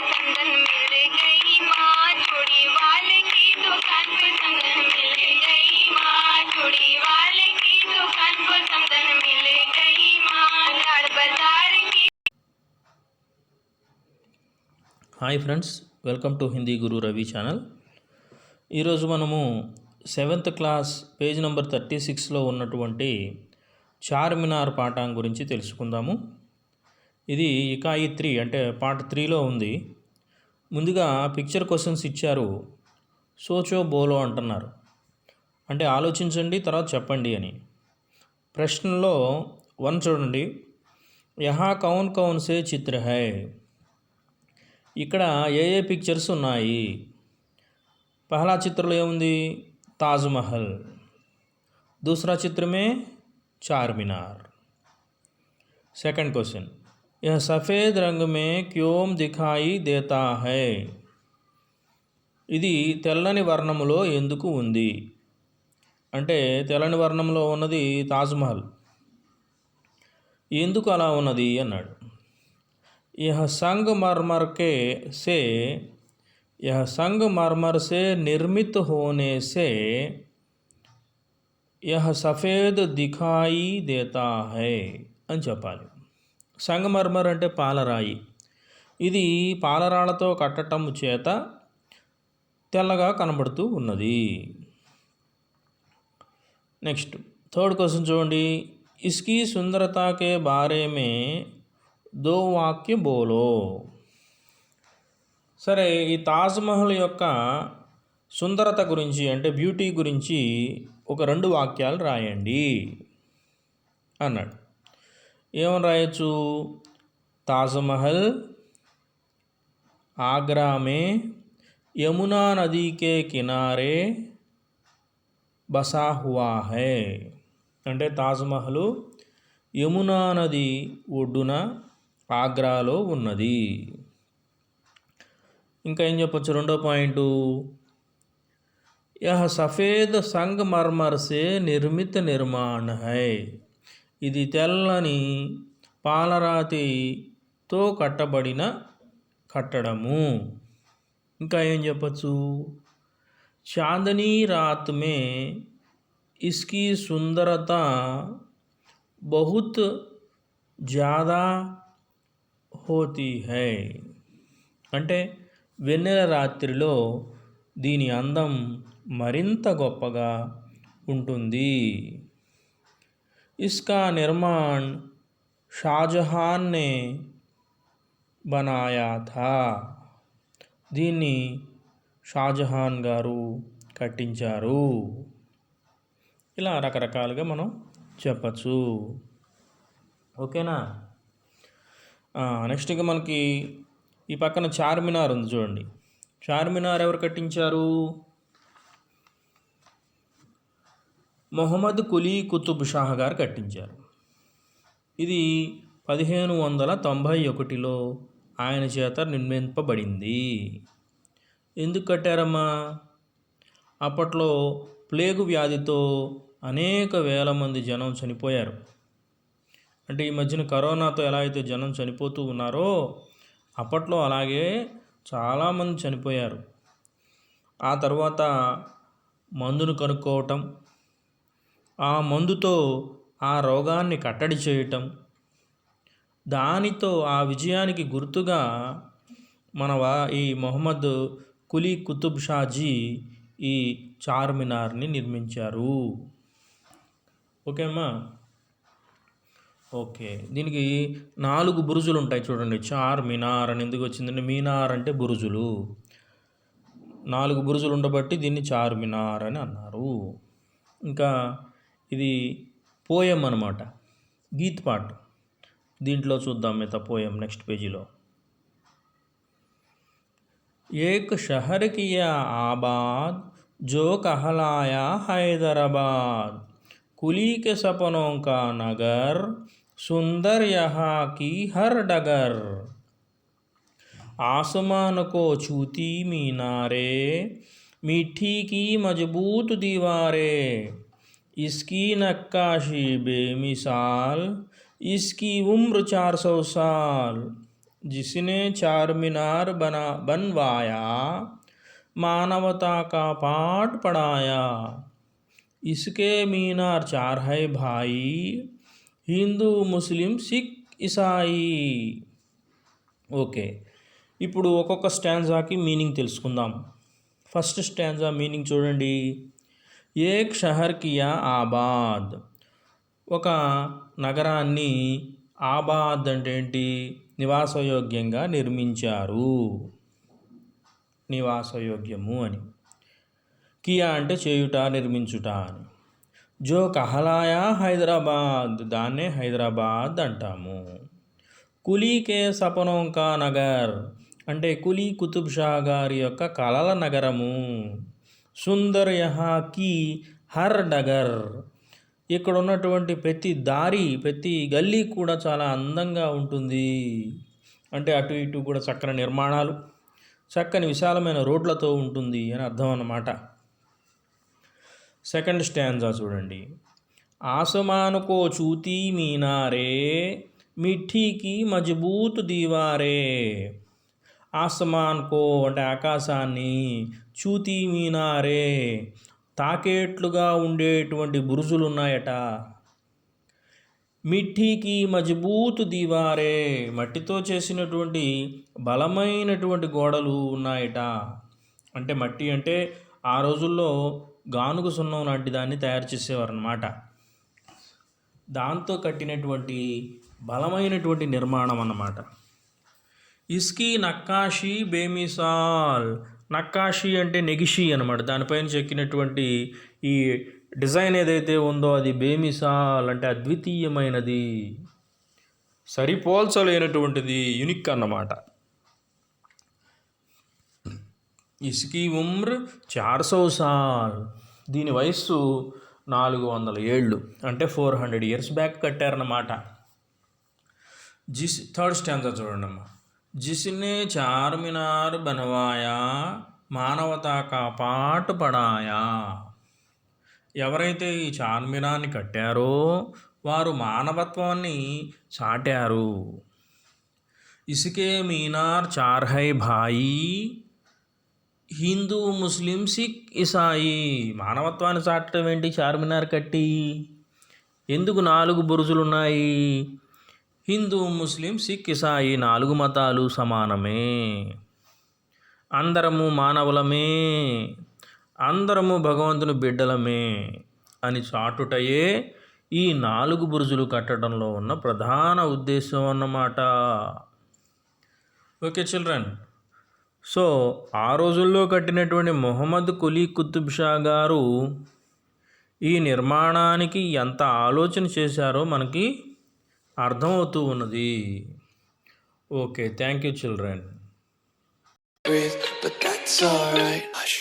चंदन मिल गई माँ चूड़ी वाले की दुकान पे चंदन मिल गई माँ चूड़ी वाले की दुकान पे चंदन मिल गई माँ लाड़ बाजार की। Hi friends, welcome to Hindi Guru Ravi channel. ఈరోజు మనము 7th క్లాస్ పేజ్ నెంబర్ 36లో ఉన్నటువంటి చార్మినార్ పాఠం గురించి తెలుసుకుందాము. ఇది ఇకాయి 3 అంటే పార్ట్ 3లో ఉంది. ముందుగా పిక్చర్ క్వశ్చన్స్ ఇచ్చారు. సోచో బోలో అంటున్నారు, అంటే ఆలోచించండి తర్వాత చెప్పండి అని. ప్రశ్నలో 1 చూడండి, యహా కౌన్ కౌన్ సే చిత్ర హై. ఇక్కడ ఏ పిక్చర్స్ ఉన్నాయి? పహలా చిత్రంలో ఏముంది? తాజ్మహల్. దూసరా చిత్రమే చార్మినార్. సెకండ్ క్వశ్చన్, यह सफ़ेद रंग में क्यों दिखाई देता है. ఇది తెల్లని వర్ణములో ఎందుకు ఉంది? అంటే తెల్లని వర్ణంలో ఉన్నది తాజ్మహల్. ఎందుకు అలా ఉన్నది అన్నాడు. यह संगमरमर से निर्मित होने से यह सफ़ेद दिखाई देता है అని చెప్పాలి. సంగమర్మర్ అంటే పాలరాయి. ఇది పాలరాళ్లతో కట్టడం చేత తెల్లగా కనబడుతూ ఉన్నది. నెక్స్ట్ థర్డ్ క్వశ్చన్ చూడండి, ఇస్కీ సుందరతా కే బారే మే దో వాక్య బోలో. సరే, ఈ తాజ్మహల్ యొక్క సుందరత గురించి అంటే బ్యూటీ గురించి ఒక 2 వాక్యాలు రాయండి అన్నాడు. ఏమని రాయొచ్చు? తాజ్మహల్ ఆగ్రా మే యమునా నదీ కే కినారే బసా హువా హై. అంటే తాజ్మహల్ యమునా నది ఒడ్డున ఆగ్రాలో ఉన్నది. ఇంకా ఏం చెప్పచ్చు? రెండో పాయింటు, యహ సఫేద్ సంగమర్మర్ సే నిర్మిత నిర్మాణ హై. ఇది తెల్లని పాలరాతితో కట్టబడిన కట్టడము. ఇంకా ఏం చెప్పచ్చు? చాందనీ రాత్ మే ఇస్కీ సుందరత బహుత్ జ్యాదా హోతీ హై. అంటే వెన్నెల రాత్రిలో దీని అందం మరింత గొప్పగా ఉంటుంది. ఇస్కా నిర్మాణ్ షాజహాన్ నే బనాయా థా. దీన్ని షాజహాన్ గారు కట్టించారు. ఇలా రకరకాలుగా మనం చెప్పచ్చు. ఓకేనా? నెక్స్ట్ ఇంకా మనకి ఈ పక్కన చార్మినార్ ఉంది చూడండి. చార్మినార్ ఎవరు కట్టించారు? మొహమ్మద్ కులీ కుతుబ్ షాహ్ గారు కట్టించారు. ఇది 1591లో ఆయన చేత నిర్మింపబడింది. ఎందుకు కట్టారమ్మా? అప్పట్లో ప్లేగు వ్యాధితో అనేక వేల మంది జనం చనిపోయారు. అంటే ఈ మధ్యన కరోనాతో ఎలా అయితే జనం చనిపోతూ ఉన్నారో అప్పట్లో అలాగే చాలామంది చనిపోయారు. ఆ తర్వాత మందును కనుక్కోవటం, ఆ మందుతో ఆ రోగాన్ని కట్టడి చేయటం, దానితో ఆ విజయానికి గుర్తుగా ఈ మొహమ్మద్ కులీ కుతుబ్ షాజీ ఈ చార్మినార్ని నిర్మించారు. ఓకే అమ్మా? ఓకే, దీనికి 4 బురుజులు ఉంటాయి చూడండి. చార్మినార్ అని ఎందుకు వచ్చిందంటే మీనార్ అంటే బురుజులు. 4 బురుజులు ఉండబట్టి దీన్ని చార్మినార్ అని అన్నారు. ఇంకా ఇది పోయం అన్నమాట, గీత్ పాట్. దీంట్లో చూద్దాం మిగతా పోయం నెక్స్ట్ పేజీలో. ఏక్ షహర్ కియా ఆబాద్ జో कहलाया हैदराबाद, कुली के सपनों का नगर सुंदर यहाँ की हर डगर, आसमान को छूती मीनारे मिट्टी की मजबूत दीवारें, इसकी नक्काशी बेमिसाल, इसकी उम्र 400 साल, जिसने चार मीनार बनवाया मानवता का पाठ पढ़ाया इसके मीनार चार है भाई హిందూ ముస్లిం సిక్ ఇసాయి. ఓకే, ఇప్పుడు ఒక్కొక్క స్టాంజాకి మీనింగ్ తెలుసుకుందాం. ఫస్ట్ స్టాంజా మీనింగ్ చూడండి. ఏక్ షహర్ కియా ఆబాద్, ఒక నగరాన్ని ఆబాద్ అంటే ఏంటి, నివాసయోగ్యంగా నిర్మించారు, నివాసయోగ్యము అని. కియా అంటే చేయుట, నిర్మించుట అని. జో కహలాయా హైదరాబాద్, దాన్నే హైదరాబాద్ అంటాము. కులీకే సపనోం కా నగర్ అంటే కులీ కుతుబ్ షా గారి యొక్క కలల నగరము. సుందర్ యహా కీ హర్ డగర్, ఇక్కడ ఉన్నటువంటి ప్రతి దారి, ప్రతి గల్లీ కూడా చాలా అందంగా ఉంటుంది. అంటే అటు ఇటు కూడా చక్కని నిర్మాణాలు, చక్కని విశాలమైన రోడ్లతో ఉంటుంది అని అర్థం అన్నమాట. సెకండ్ స్టాంజా చూడండి. ఆసమాన్ కో చూతీ మీనారే మిఠీకి మజబూత్ దీవారే. ఆసమాన్ కో అంటే ఆకాశాన్ని, చూతీ మీనారే తాకేట్లుగా ఉండేటువంటి బురుజులు ఉన్నాయట. మిఠీకి మజబూత్ దీవారే మట్టితో చేసినటువంటి బలమైనటువంటి గోడలు ఉన్నాయట. అంటే మట్టి అంటే ఆ రోజుల్లో గానుగ సున్నం లాంటి దాన్ని తయారు చేసేవారు అన్నమాట. దాంతో కట్టినటువంటి బలమైనటువంటి నిర్మాణం అన్నమాట. ఇస్కీ నక్కాషీ బేమిసాల్, నక్కాషీ అంటే నెగిషి అనమాట. దానిపైన చెక్కినటువంటి ఈ డిజైన్ ఏదైతే ఉందో అది బేమిసాల్ అంటే అద్వితీయమైనది, సరిపోల్చలేనటువంటిది, యునిక్ అన్నమాట. ఇస్కీ ఉమ్ర్ 400 సాల్, దీని వయస్సు 400 ఏళ్ళు అంటే 400 ఇయర్స్ బ్యాక్ కట్టారన్నమాట. థర్డ్ స్టాంజా చూడండి అమ్మా. జిస్నే చార్ మినార్ బనవాయా మానవతా కా పాట్ పడాయా, ఎవరైతే ఈ చార్మినార్ని కట్టారో వారు మానవత్వాన్ని చాటారు. ఇసుకే మీనార్ చార్ హై భాయి హిందూ ముస్లిం సిక్ ఇసాయి. మానవత్వాన్ని చాటడం ఏంటి, చార్మినార్ కట్టి? ఎందుకు 4 బురుజులు ఉన్నాయి? హిందూ ముస్లిం సిక్ ఇసాయి 4 మతాలు సమానమే, అందరము మానవులమే, అందరము భగవంతుని బిడ్డలమే అని చాటుటయే ఈ 4 బురుజులు కట్టడంలో ఉన్న ప్రధాన ఉద్దేశం అన్నమాట. ఓకే చిల్డ్రన్, సో ఆ రోజుల్లో కట్టినటువంటి మొహమ్మద్ కులీ కుతుబ్ షా గారు ఈ నిర్మాణానికి ఎంత ఆలోచన చేశారో మనకి అర్థమవుతూ ఉన్నది. Okay, thank you children. Breathe, but that's alright. Hush.